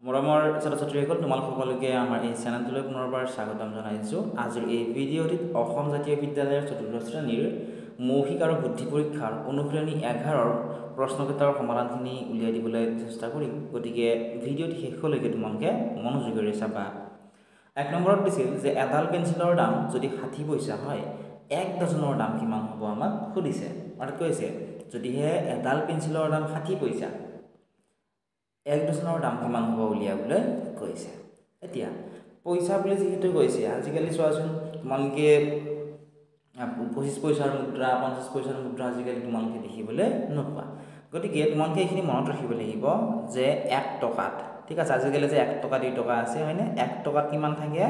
মৰমৰ ছাত্ৰ-ছাত্ৰীসকল তোমালোক সকলোকে আমাৰ এই চেনেলটোলৈ পুনৰবাৰ স্বাগতম জনাইছোঁ। আজিৰ এই ভিডিঅ'টিত অসম জাতীয় বিদ্যালয়ৰ ৪ৰ্থ শ্ৰেণীৰ মৌখিক আৰু বুদ্ধি পৰীক্ষাৰ অনুশীলনী 11ৰ প্ৰশ্নকেইটাৰ সমাধানখিনি উলিয়াই দিবলৈ চেষ্টা কৰিম। গতিকে ভিডিঅ'টি শেষলৈকে তোমালোকে মনোযোগেৰে চাবা। ১ নম্বৰত দিছিল যে এডাল পেঞ্চিলৰ দাম যদি ৬০ পইচা হয়, ১ ডজনৰ দাম কিমান হ'ব আমাক সুধিছে। অৰ্থাৎ কৈছে যদিহে এডাল পেঞ্চিলৰ দাম ৬০ পইচা, 1 ডজনৰ দাম কিমান হ'ব উলিয়াবলৈ কৈছে। এতিয়া পইচা বুলি যিহেতু কৈছে, আজিকালি চোৱাচোন তোমালোকে ২৫ পইচাৰ মুদ্ৰা, ৫০ পইচাৰ মুদ্ৰা আজিকালি তোমালোকে দেখিবলৈ নোপোৱা। গতিকে তোমালোকে এইখিনি মনত ৰাখিব লাগিব যে ১ টকাত, ঠিক আছে, আজিকালি যে ১ টকা ২ টকা আছে হয়নে, ১ টকাত কিমান থাকে,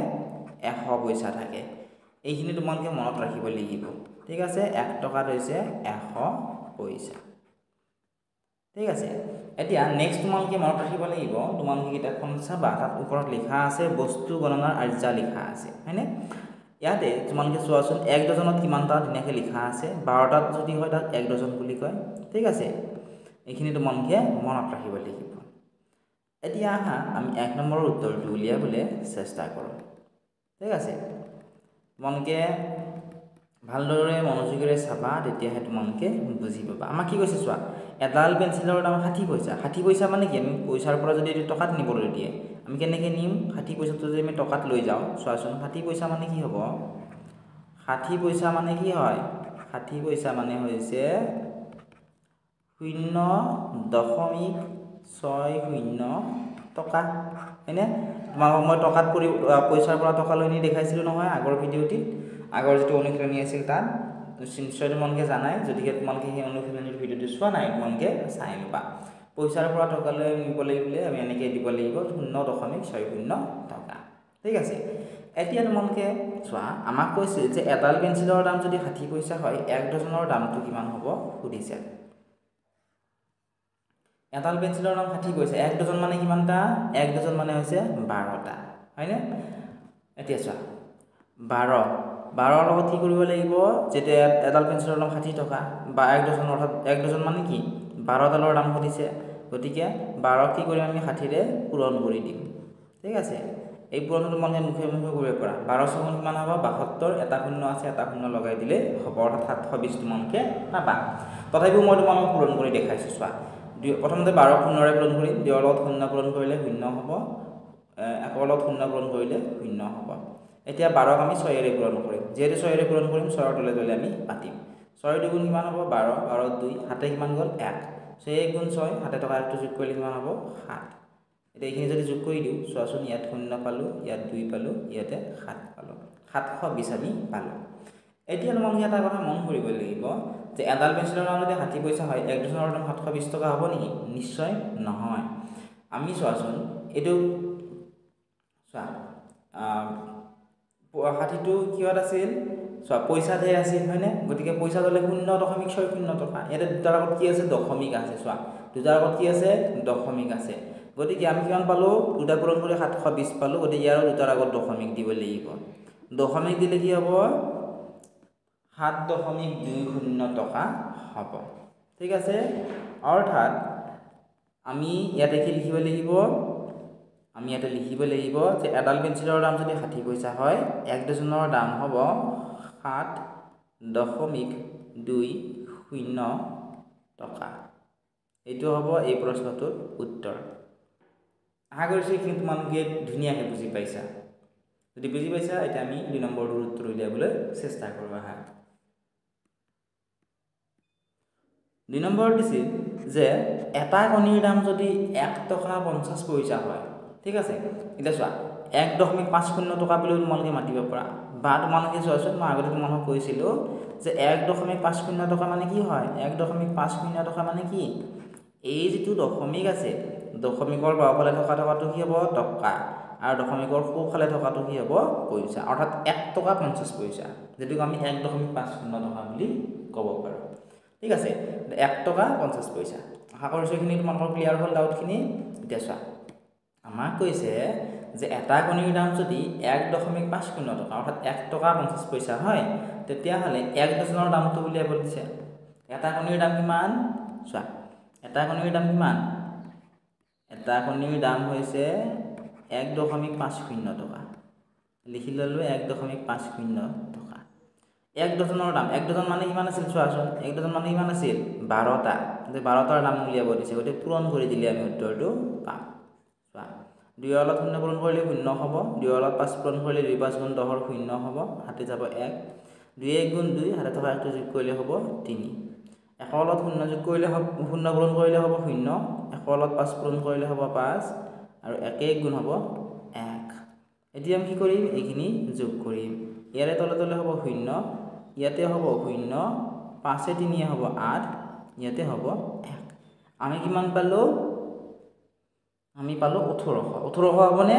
১০০ পইচা থাকে। এইখিনি তোমালোকে মনত ৰাখিব লাগিব, ঠিক আছে। ১ টকাত হৈছে ১০০ পইচা, ঠিক আছে। এতিয়া নেক্সট তোমালোকে মনত ৰাখিব লাগিব, তোমালোকে কিতাপখন চাবা, তাত ওপৰত লিখা আছে বস্তু গণনাৰ আৰ্যা লিখা আছে হয়নে। ইয়াতে তোমালোকে চোৱাচোন ১ ডজনত কিমানটা ধুনীয়াকৈ লিখা আছে, ১২টাত যদি হয় তাক ১ ডজন বুলি কয়, ঠিক আছে। এইখিনি তোমালোকে মনত ৰাখিব লাগিব। এতিয়া আহা আমি ১ নম্বৰৰ উত্তৰটো উলিয়াবলৈ চেষ্টা কৰোঁ, ঠিক আছে। তোমালোকে ভালদৰে মনোযোগেৰে চাবা, তেতিয়াহে তোমালোকে বুজি পাবা। আমাক কি কৈছে চোৱা, এডাল পেঞ্চিলৰ দাম ৬০ পইচা। ৬০ পইচা মানে কি, আমি পইচাৰ পৰা যদি এইটো টকাত নিবলৈ দিয়ে, আমি কেনেকৈ নিম? ৬০ পইচাটো যদি আমি টকাত লৈ যাওঁ, চোৱাচোন ৬০ পইচা মানে কি হ'ব, ৬০ পইচা মানে কি হয়, ৬০ পইচা মানে হৈছে ০.৬০ টকা হয়নে। তোমালোকক মই টকাত পইচাৰ পৰা টকা লৈ নি দেখাইছিলোঁ নহয় আগৰ ভিডিঅ'টিত, আগৰ যিটো অনুশীলনী আছিল তাত নিশ্চয় তোমালোকে জানাই। যদিহে তোমালোকে সেই অনুশীলনীৰ ভিডিঅ'টো চোৱা নাই, তোমালোকে চাই ল'বা। পইচাৰ পৰা টকালৈ নিব লাগিলে আমি এনেকৈ দিব লাগিব ০.৬০ টকা, ঠিক আছে। এতিয়া তোমালোকে চোৱা, আমাক কৈছে যে এডাল পেঞ্চিলৰ দাম যদি ৬০ পইচা হয়, ১ ডজনৰ দামটো কিমান হ'ব সুধিছে। এডাল পেঞ্চিলৰ দাম ৬০ পইচা, ১ ডজন মানে কিমানটা, ১ ডজন মানে হৈছে ১২টা হয়নে। এতিয়া চোৱা ১২ৰ লগত কি কৰিব লাগিব, যেতিয়া এডাল পেঞ্চিলৰ দাম ৬০ টকা বা ১ ডজন, অৰ্থাৎ ১ ডজন মানে কি ১২ডালৰ দাম সুধিছে। গতিকে ১২ক কি কৰিম আমি ৬০ৰে পূৰণ কৰি দিম, ঠিক আছে। এই পূৰণটো তোমালোকে মুখে মুখে কৰিব পাৰা। ১২ চকুত কিমান হ'ব, ৭২, এটা শূন্য আছে, এটা শূন্য লগাই দিলে হ'ব, অৰ্থাৎ ৭২০ তোমালোকে পাবা। তথাপিও মই তোমালোকক পূৰণ কৰি দেখাইছোঁ। চোৱা, প্ৰথমতে ১২ক শূন্যৰে পূৰণ কৰিম, ২ৰ লগত শূন্য পূৰণ কৰিলে ০ হ'ব, ১ৰ লগত শূন্য পূৰণ কৰিলে ০ হ'ব। এতিয়া ১২ক আমি ৬ৰে পূৰণ কৰিম, যিহেতু 6ৰে পূৰণ কৰিম ৬ৰ তলে তলে আমি পাতিম। ৬ দুগুণ কিমান হ'ব, ১২, ১২ 2, ৭ কিমান গ'ল ১, ৬ গুণ ৬, ৭ টকা ১টো যোগ কৰিলে কিমান হ'ব ৭। এতিয়া এইখিনি যদি যোগ কৰি দিওঁ, চোৱাচোন ইয়াত ০ পালোঁ, ইয়াত ২ পালোঁ, ইয়াতে ৭ পালোঁ, ৭২০ আমি পালোঁ। এতিয়া তোমালোকে এটা কথা মন কৰিব লাগিব যে এডাল পেঞ্চিলৰ দাম যদি ৬০ পইচা হয়, ১ ডজনৰ দাম ৭২০ টকা হ'ব নেকি? নিশ্চয় নহয়। আমি চোৱাচোন এইটো চোৱা, ৬০টো কিহত আছিল, চোৱা পইচাতহে আছিল হয়নে। গতিকে পইচা হ'লে ০.৬০ টকা, ইয়াতে দুটাৰ আগত কি আছে, দশমিক আছে। চোৱা, দুটাৰ আগত কি আছে, দশমিক আছে। গতিকে আমি কিমান পালোঁ, দুটা পূৰণ কৰি ৭২০ পালোঁ। গতিকে ইয়াৰো দুটাৰ আগত দশমিক দিব লাগিব। দশমিক দিলে কি হ'ব, ৭.২০ টকা হ'ব, ঠিক আছে। অৰ্থাৎ আমি ইয়াতে কি লিখিব লাগিব, আমি ইয়াতে লিখিব লাগিব যে এডাল পেঞ্চিলৰ দাম যদি ৬০ পইচা হয়, ১ ডজনৰ দাম হ'ব ৭.২০ টকা। এইটো হ'ব এই প্ৰশ্নটোৰ উত্তৰ। আশা কৰিছোঁ এইখিনি তোমালোকে ধুনীয়াকৈ বুজি পাইছা। যদি বুজি পাইছা, এতিয়া আমি ২ নম্বৰটোৰ উত্তৰ উলিয়াবলৈ চেষ্টা কৰোঁ। আহা ২ নম্বৰত দিছিল যে এটা কণীৰ দাম যদি ১ টকা ৫০ পইচা হয়, ঠিক আছে। এতিয়া চোৱা, ১.৫০ টকা বুলিও তোমালোকে মাতিব পাৰা, বা তোমালোকে চোৱাচোন, মই আগতে তোমালোকক কৈছিলোঁ যে ১.৫০ টকা মানে কি হয়, ১.৫০ টকা মানে কি, এই যিটো দশমিক আছে, দশমিকৰ বাওঁফালে থকা টকাটো কি হ'ব, টকা, আৰু দশমিকৰ সোঁফালে থকাটো কি হ'ব, পইচা। অৰ্থাৎ ১ টকা ৫০ পইচা, যিটোক আমি ১.৫০ টকা বুলি ক'ব পাৰোঁ, ঠিক আছে। ১ টকা ৫০ পইচা। আশা কৰিছোঁ এইখিনি তোমালোকৰ ক্লিয়াৰ হ'ল ডাউটখিনি। এতিয়া চোৱা, আমাক কৈছে যে এটা কণীৰ দাম যদি ১.৫০ টকা, অৰ্থাৎ ১ টকা ৫০ পইচা হয়, তেতিয়াহ'লে ১ ডজনৰ দামটো উলিয়াব দিছে। এটা কণীৰ দাম কিমান, চোৱা, এটা কণীৰ দাম কিমান, এটা কণীৰ দাম হৈছে 1.50 টকা লিখি ললো 1.50 টকা 1 ডজনৰ দাম 1 ডজন মানে কিমান আছিল চোৱাচোন 1 ডজন মানে কিমান আছিল 12টা যে 12টাৰ দাম উলিয়াব দিছে গতে পূৰণ কৰি দিলে আমি উত্তৰটো পাম চোৱা 2 ৰ লগত 0 পূৰণ কৰিলে 0 হ'ব 2 ৰ লগত 5 পূৰণ কৰিলে 2 5 গুণ 10 ৰ 0 হ'ব হাতে যাব 1 2 1 গুণ 2 হাতে থকা 1 যোগ কৰিলে হ'ব 3 1 ৰ লগত 0 যোগ কৰিলে হ'ব 0 পূৰণ কৰিলে হ'ব 0 1 ৰ লগত 5 পূৰণ কৰিলে হ'ব 5 আৰু 1 1 গুণ হ'ব 1 এতিয়া আমি কি কৰিম এইখিনি যোগ কৰিম ইয়াৰে তলে তলে হ'ব 0 ইয়াতে হ'ব 0 5 এ 3 হ'ব 8 ইয়াতে হ'ব 1 আমি কিমান পালো আমি পালো 1800 হ'বনে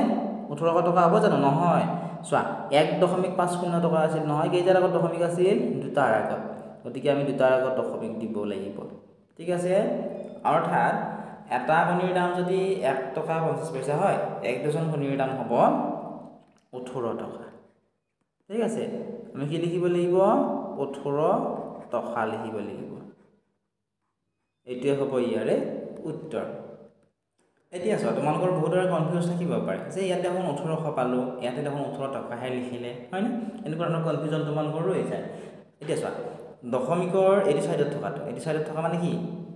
1800 টকা হ'ব জানো নহয় চোৱা 1.50 টকা আছিল নহয় কেইটাৰ আগত দশমিক আছিল দুটাৰ আগত গতিকে আমি দুটাৰ আগত দশমিক দিব লাগিব ঠিক আছে অৰ্থাৎ এটা কণীৰ দাম যদি 1 টকা 50 পইচা হয় 1 ডজন কণীৰ দাম হ'ব 18 টকা ঠিক আছে আমি কি লিখিব লাগিব 18 টকা লিখিব লাগিব এইটোৱে হ'ব ইয়াৰে উত্তৰ এতিয়া চোৱা তোমালোকৰ বহুতৰে কনফিউজ থাকিব পাৰে যে ইয়াতে দেখোন 1800 পালো ইয়াতে দেখোন 18 টকাহে লিখিলে হয় না এনেকুৱা ধৰণৰ কনফিউজন তোমালোকৰ ৰৈ যায় এতিয়া চোৱা দশমিকৰ এইটো সাইডত থকা মানে কি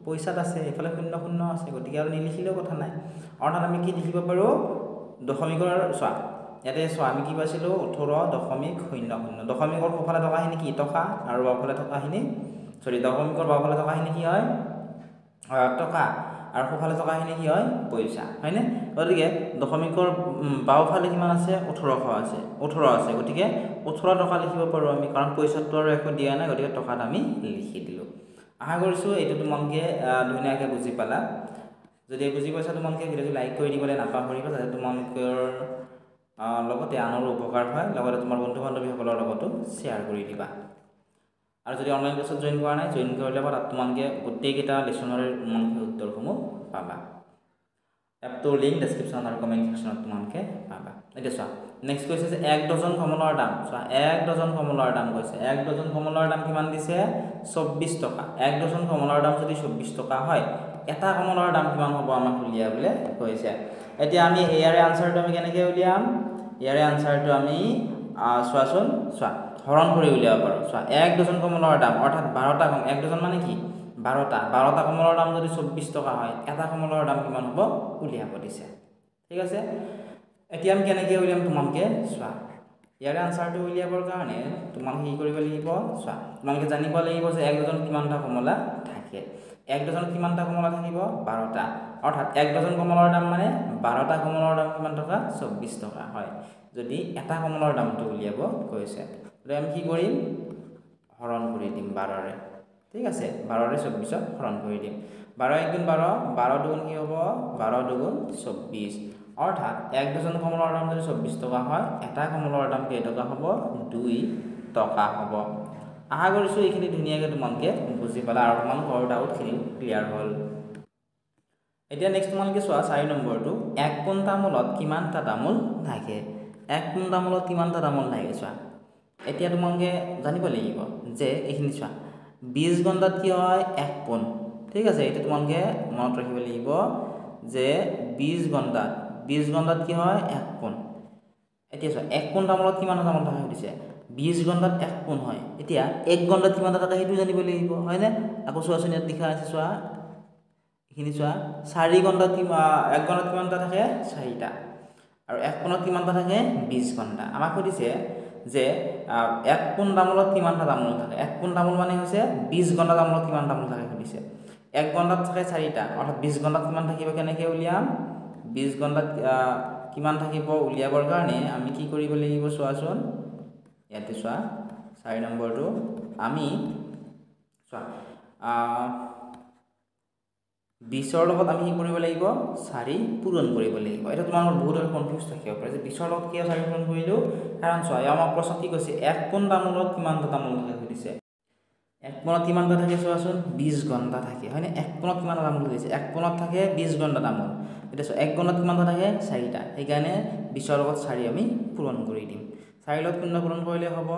পইচাত আছে এফালে 0 0 আছে গতিকে আৰু নিলিখিলেও কথা নাই অৰ্থাৎ আমি কি লিখিব পাৰো দশমিকৰ চোৱা ইয়াতে চোৱা আমি কি পাইছিলো 18.00 দশমিকৰ সোঁফালে টকাখিনি কি টকা আৰু বাওঁফালে টকাখিনি দশমিকৰ বাওঁফালে টকাখিনি কি হয় টকা আৰু সোঁফালে টকাখিনি কি হয় পইচা হয়নে গতিকে দশমিকৰ বাওঁফালে কিমান আছে 1800 আছে 18 আছে গতিকে 18 টকা লিখিব পাৰো আমি কাৰণ পইচাটো আৰু একো দিয়া নাই গতিকে টকাত আমি লিখি দিলো আশা কৰিছো এইটো তোমালোকে ধুনীয়াকৈ বুজি পালা যদি বুজি পাইছা তোমালোকে ভিডিওটো লাইক কৰি দিবলৈ নাপাহৰিবা যাতে তোমালোকৰ লগতে আনৰো উপকাৰ হয় লগতে তোমাৰ বন্ধু বান্ধৱীসকলৰ লগতো শ্বেয়াৰ কৰি দিবা আৰু যদি অনলাইন ক্লাছত জয়েন কৰা নাই জয়েন কৰিলে তাত তোমালোকে গোটেইকেইটা লেচনৰ উত্তৰসমূহ পাবা এপটোৰ লিংক ডেছক্ৰিপশ্যন আৰু কমেণ্ট সেকশ্যনত তোমালোকে পাবা এতিয়া চোৱা নেক্সট কৈছে যে 1 ডজন কমলৰ দাম চোৱা 1 ডজন কমলৰ দাম কৈছে 1 ডজন কমলৰ দাম কিমান দিছে 24 টকা 1 ডজন কমলৰ দাম যদি 24 টকা হয় এটা কমলৰ দাম কিমান হ'ব আমাক উলিয়াবলৈ কৈছে এতিয়া আমি ইয়াৰে আনসাৰটো আমি কেনেকৈ উলিয়াম ইয়াৰে আনসাৰটো আমি চোৱাচোন চোৱা হৰণ কৰি উলিয়াব পাৰো চোৱা 1 ডজন কমলৰ দাম অৰ্থাৎ 12টা কম 1 ডজন মানে কি 12টা কমলৰ দাম যদি 24 টকা হয় এটা কমলৰ দাম কিমান হ'ব উলিয়াব দিছে ঠিক আছে এতিয়া আমি কেনেকৈ উলিয়াম তোমালোকে চোৱা ইয়াৰে আনসাৰটো উলিয়াবৰ কাৰণে তোমালোকে কি কৰিব লাগিব চোৱা তোমালোকে জানিব লাগিব যে 1 ডজন কিমানটা কমলা থাকে 1 ডজন কিমানটা কমলা থাকিব 12টা অৰ্থাৎ 1 ডজন কমলৰ দাম মানে 12টা কমলৰ দাম কিমান টকা 24 টকা হয় যদি এটা কমলৰ দামটো উলিয়াব কৈছে তেতিয়া আমি কি কৰিম হৰণ কৰি দিম 12ৰে ঠিক আছে 12ৰে 24ক হৰণ কৰি দিম 12 1 গুণ 12 12 দুগুণ কি হ'ব 12 দুগুণ 24 অৰ্থাৎ 1 ডজন কমলৰ দাম যদি 24 টকা হয় এটা কমলৰ দাম কেই টকা হ'ব 2 টকা হ'ব আশা কৰিছো এইখিনি ধুনীয়াকৈ তোমালোকে বুজি পালা আৰু তোমালোকৰ ডাউটখিনি ক্লিয়াৰ হ'ল এতিয়া নেক্সট তোমালোকে চোৱা 4 নম্বৰটো 1 পোণ তামোলত কিমানটা তামোল থাকে 1 পোণ তামোলত কিমানটা তামোল থাকে চোৱা এতিয়া তোমালোকে জানিব লাগিব যে এইখিনি চোৱা 20 ঘণ্টাত কি হয় 1 পোণ ঠিক আছে এটা তোমালোকে মনত ৰাখিব লাগিব যে 20 ঘণ্টাত কি হয় 1 পোণ এতিয়া চোৱা 1 পোণ তামোলত কিমানটা তামোল থাকে দিছে 20 ঘণ্টাত 1 পোণ হয় এতিয়া 1 ঘণ্টাত কিমানটা থাকে সেইটো জানিব লাগিব হয় না আকৌ চোৱাচোন ইয়াত লিখা আছে চোৱা এইখিনি চোৱা 4 ঘণ্টাত 1 ঘণ্টাত কিমানটা থাকে 4টা আৰু 1 পোণত কিমানটা থাকে 20 ঘণ্টা আমাক সুধিছে যে 1 পোণ তামোলত কিমানটা তামোল থাকে 1 পোণ তামোল মানে হৈছে 20 ঘণ্টা তামোলত কিমান তামোল থাকে সুধিছে 1 ঘণ্টাত থাকে 4টা অৰ্থাৎ 20 ঘণ্টাত কিমান থাকিব কেনেকৈ উলিয়াম 20 ঘণ্টাত কিমান থাকিব উলিয়াবৰ কাৰণে আমি কি কৰিব লাগিব চোৱাচোন ইয়াতে চোৱা 4 নম্বৰটো আমি চোৱা 20ৰ লগত আমি কি কৰিব লাগিব 4 পূৰণ কৰিব লাগিব এটা তোমালোকৰ বহুত কনফিউজ থাকিব পাৰে যে 20ৰ লগত কিয় 4 পূৰণ কৰিলো কাৰণ চোৱা আমাৰ প্ৰশ্ন কি কৈছে 1 পোণ তামোলত কিমানটা তামোল থাকে সুধিছে 1 পোণত কিমানটা থাকে চোৱাচোন 20 ঘণ্টা থাকে হয় না 1 পোণত কিমানটা তামোল সুধিছে 1 পোণত থাকে 20 ঘণ্টা তামোল এতিয়া চোৱা 1 ঘণ্টাত কিমানটা থাকে 4টা সেইকাৰণে 20ৰ লগত 4 আমি পূৰণ কৰি দিম 4 লগত 0 পূৰণ কৰিলে হ'ব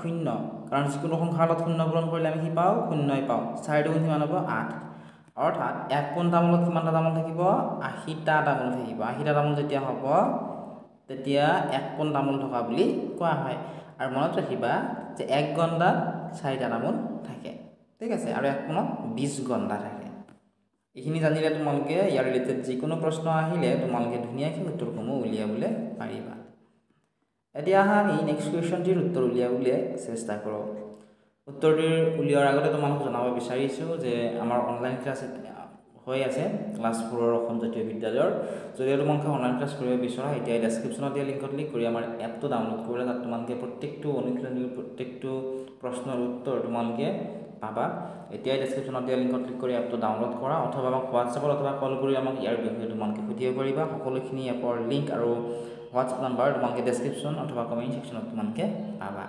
0 কাৰণ যিকোনো সংখ্যাৰ লগত 0 পূৰণ কৰিলে আমি কি পাওঁ 0ই পাওঁ 4 দুগুণ কিমান হ'ব 8 অৰ্থাৎ 1 পোন তামোলত কিমানটা তামোল থাকিব 80টা তামোল থাকিব 80টা তামোল যেতিয়া হ'ব তেতিয়া 1 পোন তামোল থকা বুলি কোৱা হয় আৰু মনত ৰাখিবা যে 1 ঘণ্টাত 4টা তামোল থাকে ঠিক আছে আৰু 1 পোনত 20 ঘণ্টা থাকে এইখিনি জানিলে তোমালোকে ইয়াৰ ৰিলেটেড যিকোনো প্ৰশ্ন আহিলে তোমালোকে ধুনীয়াকৈ উত্তৰসমূহ উলিয়াবলৈ পাৰিবা এতিয়া আমি নেক্সট কুৱেশ্যনটিৰ উত্তৰ উলিয়াবলৈ চেষ্টা কৰোঁ উত্তৰটিৰ উলিওৱাৰ আগতে তোমালোকক জনাব বিচাৰিছোঁ যে আমাৰ অনলাইন ক্লাছ হৈ আছে ক্লাছ 4 অসম জাতীয় বিদ্যালয়ৰ যদি তোমালোকে অনলাইন ক্লাছ কৰিব বিচৰা এতিয়া ডেছক্ৰিপশ্যনত দিয়া লিংকত ক্লিক কৰি আমাৰ এপটো ডাউনলোড কৰিলে তাত তোমালোকে প্ৰত্যেকটো অনুশীলনীৰ প্ৰত্যেকটো প্ৰশ্নৰ উত্তৰ তোমালোকে পাবা এতিয়া ডেছক্ৰিপশ্যনত দিয়া লিংকত ক্লিক কৰি এপটো ডাউনলোড কৰা অথবা আমাক হোৱাটছএপত অথবা কল কৰি আমাক ইয়াৰ বিষয়ে তোমালোকে সুধিব পাৰিবা সকলোখিনি এপৰ লিংক আৰু হোৱাটছএপ নাম্বাৰ তোমালোকে ডেছক্ৰিপশ্যন অথবা কমেণ্ট ছেকশ্যনত তোমালোকে পাবা